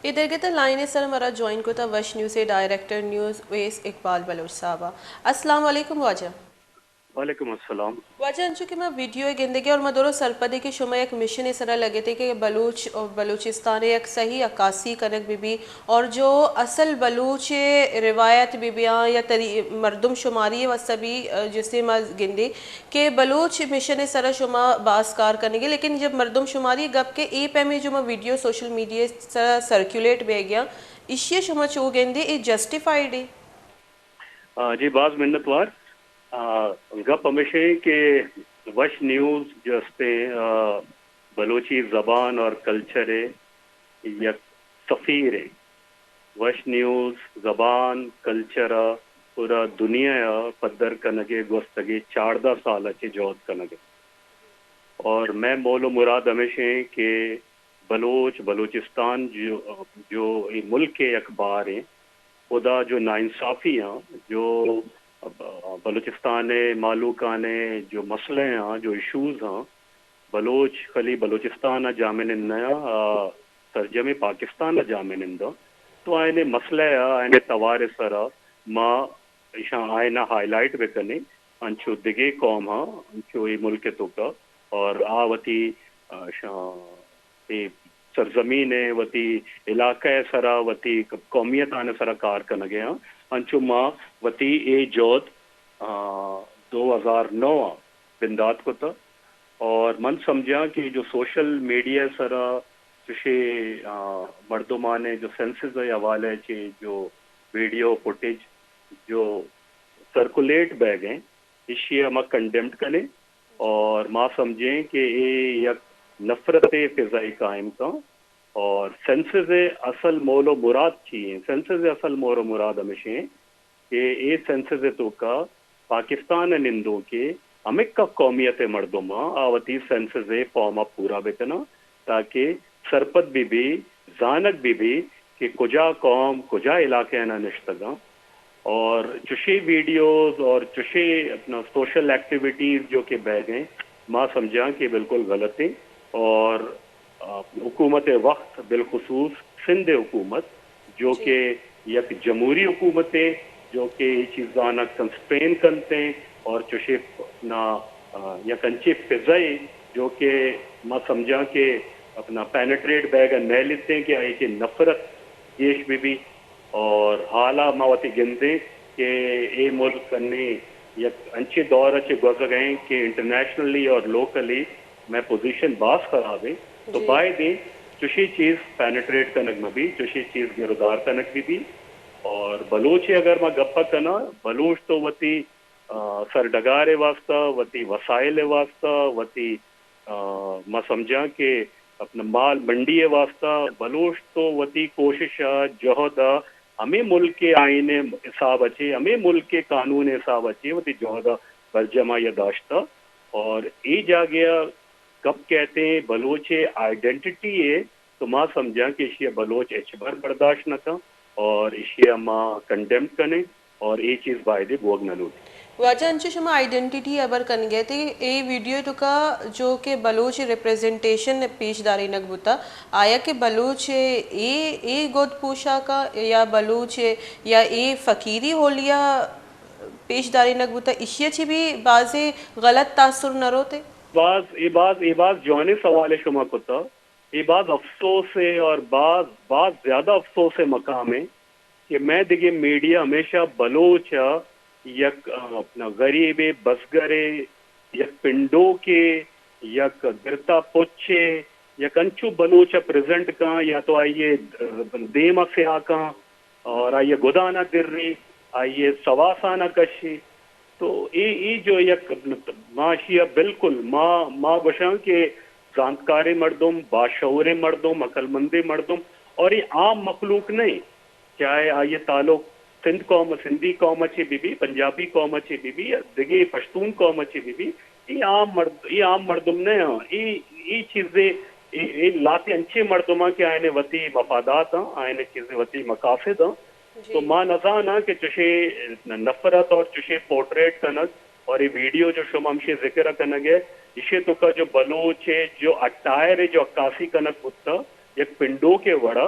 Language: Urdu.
ادھر کے تو لائن سر ہمارا جوائن کو تھا وش نیوز سے ڈائریکٹر نیوز ویس اقبال بلوچ صاحبہ. السلام علیکم واجہ. وعلیکم السلام. واجہ انچو کہ میں ویڈیو گندگی اور مدورو سرپدی کی شما ایک مشن اس طرح لگے تھے کہ بلوچ اور بلوچستان ایک صحیح عکاسی کنک بھی اور جو اصل بلوچ روایت بیاں یا مردم شماری و سبھی جسے میں گندے کہ بلوچ مشن اس طرح شما باس کار کرنے گے لیکن جب مردم شماری گپ کے ای پہ میں جو میں ویڈیو سوشل میڈیا طرح سرکولیٹ بے گیا اشیاء شما چو گندے ای جسٹیفائیڈ ہے. جی بعض منتوار گپ ہمیشہ کہ وش نیوز جو ہستے بلوچی زبان اور کلچر ہے یا سفیر ہے. وش نیوز زبان کلچر پورا دنیا پدر کنگے گوستگی 14 سال اچھے جوت کنگے اور میں مول و مراد ہمیشہ کہ بلوچستان جو ملک کے اخبار ہیں خدا جو ناانصافی ہیں جو بلوچستان معلوقان جو مسئلے ہیں جو ایشوز ہیں بلوچ خلی بلوچستان جامع نیا ترجمے پاکستان جامع نندہ تو آئینے مسئلہ آئینے توار سرا ما ایشان آئینا ہائی لائٹ بکنے انچو دگے قوم ہاں انچو ای ملک تو کا اور آوتی سرزمین وتی علاقہ سرا وتی قومیت آنے سرا کار کرنا گیا انچو ماں وتی اے جوت 2009 بندات کو تھا اور من سمجھا کہ جو سوشل میڈیا سرا چشے مردمانے جو سینسز حوالے چے جو ویڈیو فوٹیج جو سرکولیٹ بہ گئے اسی ہم کنڈیمٹ کریں اور ماں سمجھیں کہ یہ یک نفرت فضائی قائم کا اور سینسز اصل مول و مراد چاہیے سینسز اصل مول و مراد ہمیشہ کہ یہ سینسز تو کا پاکستان نندوں کے امک کا قومیت مردما آوتی سینسز فارم اپ پورا بکنا تاکہ سرپت بھی زانک بھی کہ کجا قوم کجا علاقے نہ نشتگاں اور چشے ویڈیوز اور چشے اپنا سوشل ایکٹیویٹیز جو کہ بہ گئے ماں سمجھا کہ بالکل غلط ہے اور حکومت وقت بالخصوص سندھ حکومت جو جی کہ یک جمہوری حکومت ہے جو کہ یہ چیزاں کنسٹرین کرتے ہیں اور چشے اپنا یک انچی فضائی جو کہ میں سمجھا کہ اپنا پینیٹریٹ بیگ نہ لیتے ہیں کہ آئی کہ نفرت دیش بھی اور حالہ ماوتی گندے کہ اے ملک کرنے یک انچے دور اچھے گزر گئے کہ انٹرنیشنلی اور لوکلی میں پوزیشن باس کرا دیں تو جی بائے دیں چشی چیز پینیٹریٹ کنک میں بھی چشی چیز گردار کنک بھی اور بلوچ اگر میں گپا کنا بلوچ تو وتی سر ڈگارے واسطہ وتی وسائل واسطہ وتی میں سمجھا کہ اپنا مال منڈی واسطہ بلوچ تو وتی کوشش جہد ہمیں ملک کے آئین حساب اچھے ہمیں ملک کے قانون حساب اچھے وتی جہد برجمہ یا داشتہ اور ای جا گیا کب کہتے ہیں بلوچ آئیڈینٹی ہے تو ماں سمجھا کہ اشیا بلوچ اچبر برداشت نہ تھا اور اشیا ماں کنڈیم کریں اور یہ چیز بائدے بوگ نہ لوٹی. واجہ انچو شما آئیڈینٹیٹی ابر کن گئے تھے اے ویڈیو تو کا جو کہ بلوچ ریپریزنٹیشن پیش داری نگ بوتا آیا کہ بلوچ اے گود پوشا کا یا بلوچ یا اے فقیری ہو لیا پیش داری نگ بوتا اشیا چھی بھی بعضی غلط تاثر نہ روتے. یہ باز جوانی سوال شما کو تھا یہ بعض افسوس ہے اور بعض زیادہ افسوس ہے مقام ہے کہ میں دیکھیے میڈیا ہمیشہ بلوچ یک اپنا غریب بسگرے یک پنڈو کے یک گرتا پوچھے یا کنچو بلوچ پریزنٹ کا یا تو آئیے دیما سے آکاں اور آئیے گدانا در رہی آئیے سواسانہ کشی تو ای جو یک معاشیہ بالکل ماں گوشاں کہ جانکار مردم باشعور مردم عقل مند مردم اور یہ عام مخلوق نہیں چاہے آئیے تعلق سندھ قوم سندھی قوم اچھی بھی پنجابی قوم اچھی بھی دیگے پشتون قوم اچھی بھی یہ عام مردم نے یہ چیزیں لاتے انچے مردمہ کے آئینے وطی مفادات ہیں آئینے چیزیں وطی مقاصد ہیں تو جی ماں نظان ہے کہ چشے نفرت اور چشے پورٹریٹ کنک اور یہ ویڈیو جو شما ہمشے ذکر کنگ ہے اسے تو کا جو بلوچ ہے جو اٹائر ہے جو عکاسی کنک ہوتا یک پنڈو کے وڑا